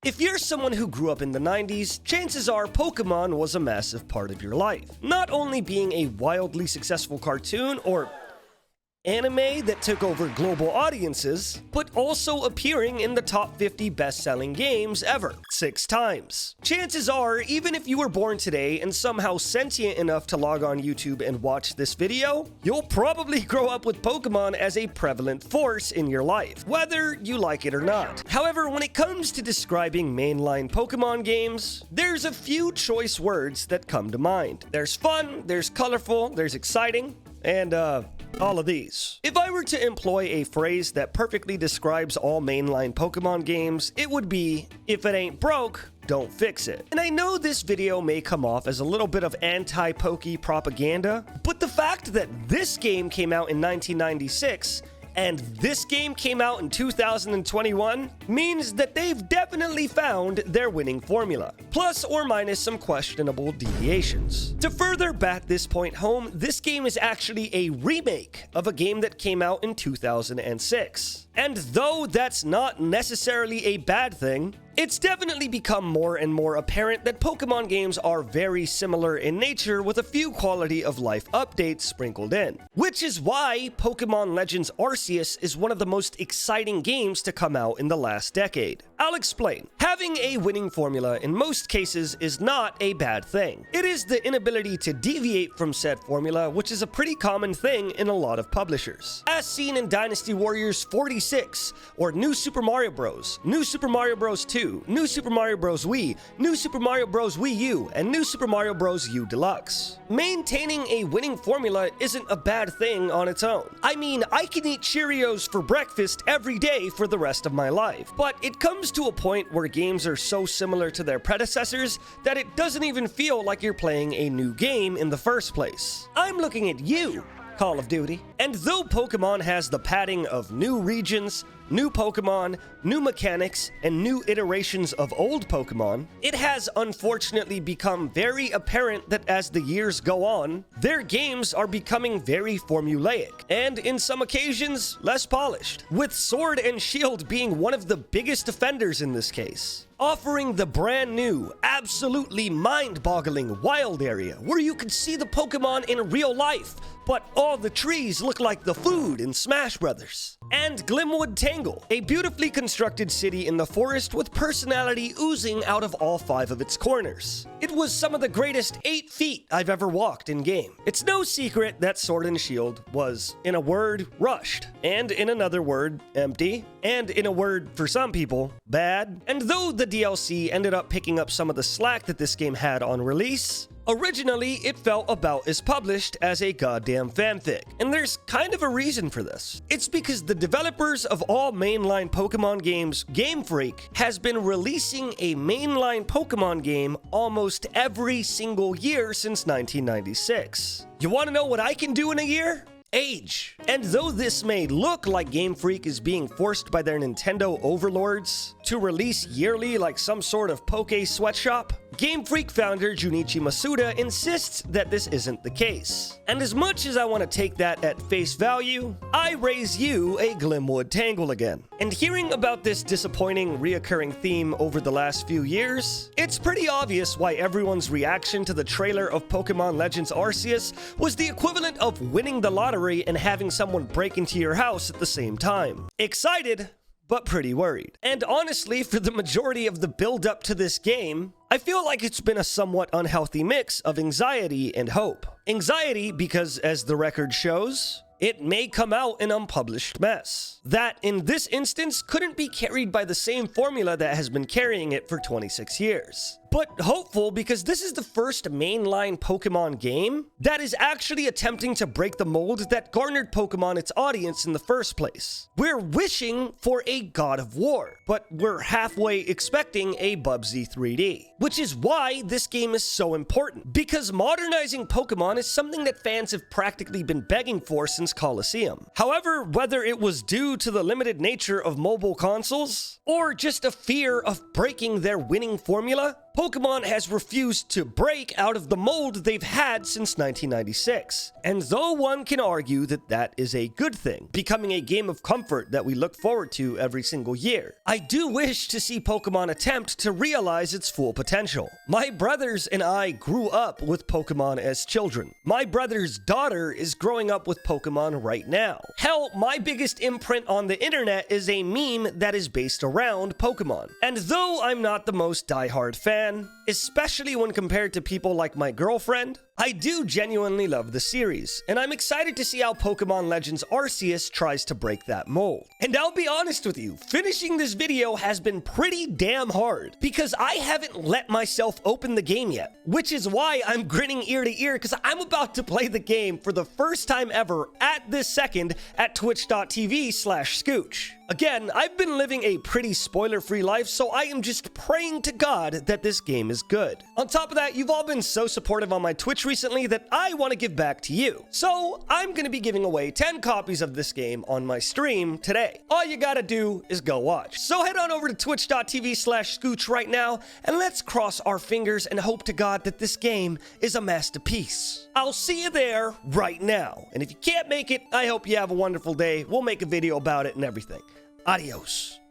If you're someone who grew up in the 90s, chances are Pokémon was a massive part of your life. Not only being a wildly successful cartoon or anime that took over global audiences, but also appearing in the top 50 best-selling games ever, 6 times. Chances are, even if you were born today and somehow sentient enough to log on YouTube and watch this video, you'll probably grow up with Pokemon as a prevalent force in your life, whether you like it or not. However, when it comes to describing mainline Pokemon games, there's a few choice words that come to mind. There's fun, there's colorful, there's exciting, and all of these. If I were to employ a phrase that perfectly describes all mainline Pokemon games, it would be, if it ain't broke, don't fix it. And I know this video may come off as a little bit of anti-Poke propaganda, but the fact that this game came out in 1996 and this game came out in 2021 means that they've definitely found their winning formula, plus or minus some questionable deviations. To further bat this point home, this game is actually a remake of a game that came out in 2006. And though that's not necessarily a bad thing, it's definitely become more and more apparent that Pokemon games are very similar in nature with a few quality of life updates sprinkled in. Which is why Pokemon Legends Arceus is one of the most exciting games to come out in the last decade. I'll explain. Having a winning formula in most cases is not a bad thing. It is the inability to deviate from said formula, which is a pretty common thing in a lot of publishers. As seen in Dynasty Warriors 46, or New Super Mario Bros., New Super Mario Bros. 2, New Super Mario Bros. Wii, New Super Mario Bros. Wii U, and New Super Mario Bros. U Deluxe. Maintaining a winning formula isn't a bad thing on its own. I mean, I can eat Cheerios for breakfast every day for the rest of my life, but it comes to a point where games are so similar to their predecessors that it doesn't even feel like you're playing a new game in the first place. I'm looking at you, Call of Duty. And though Pokemon has the padding of new regions, new Pokemon, new mechanics, and new iterations of old Pokemon, it has unfortunately become very apparent that as the years go on, their games are becoming very formulaic, and in some occasions, less polished, with Sword and Shield being one of the biggest offenders in this case. Offering the brand new, absolutely mind-boggling wild area where you could see the Pokemon in real life, but all the trees look like the food in Smash Brothers. And Glimwood Tangle, a beautifully constructed city in the forest with personality oozing out of all 5 of its corners. It was some of the greatest 8 feet I've ever walked in game. It's no secret that Sword and Shield was, in a word, rushed, and in another word, empty, and in a word, for some people, bad. And though the DLC ended up picking up some of the slack that this game had on release, originally, it felt about as published as a goddamn fanfic, and there's kind of a reason for this. It's because the developers of all mainline Pokemon games, Game Freak, has been releasing a mainline Pokemon game almost every single year since 1996. You want to know what I can do in a year? Age. And though this may look like Game Freak is being forced by their Nintendo overlords to release yearly like some sort of Poke sweatshop, Game Freak founder Junichi Masuda insists that this isn't the case. And as much as I want to take that at face value, I raise you a Glimwood Tangle again. And hearing about this disappointing reoccurring theme over the last few years, it's pretty obvious why everyone's reaction to the trailer of Pokemon Legends Arceus was the equivalent of winning the lottery and having someone break into your house at the same time. Excited, but pretty worried. And honestly, for the majority of the build-up to this game, I feel like it's been a somewhat unhealthy mix of anxiety and hope. Anxiety because, as the record shows, it may come out an unpublished mess that, in this instance, couldn't be carried by the same formula that has been carrying it for 26 years. But hopeful because this is the first mainline Pokemon game that is actually attempting to break the mold that garnered Pokemon its audience in the first place. We're wishing for a God of War, but we're halfway expecting a Bubsy 3D. Which is why this game is so important, because modernizing Pokemon is something that fans have practically been begging for since Colosseum. However, whether it was due to the limited nature of mobile consoles, or just a fear of breaking their winning formula, Pokemon has refused to break out of the mold they've had since 1996. And though one can argue that that is a good thing, becoming a game of comfort that we look forward to every single year, I do wish to see Pokemon attempt to realize its full potential. My brothers and I grew up with Pokemon as children. My brother's daughter is growing up with Pokemon right now. Hell, my biggest imprint on the internet is a meme that is based around Pokemon. And though I'm not the most diehard fan, especially when compared to people like my girlfriend, I do genuinely love the series, and I'm excited to see how Pokemon Legends Arceus tries to break that mold. And I'll be honest with you, finishing this video has been pretty damn hard, because I haven't let myself open the game yet, which is why I'm grinning ear to ear, because I'm about to play the game for the first time ever at this second at twitch.tv/Scooch. Again, I've been living a pretty spoiler-free life, so I am just praying to God that this game is good. On top of that, you've all been so supportive on my Twitch recently that I want to give back to you. So I'm going to be giving away 10 copies of this game on my stream today. All you gotta do is go watch. So head on over to twitch.tv/Scooch right now, and let's cross our fingers and hope to God that this game is a masterpiece. I'll see you there right now. And if you can't make it, I hope you have a wonderful day. We'll make a video about it and everything. Adios.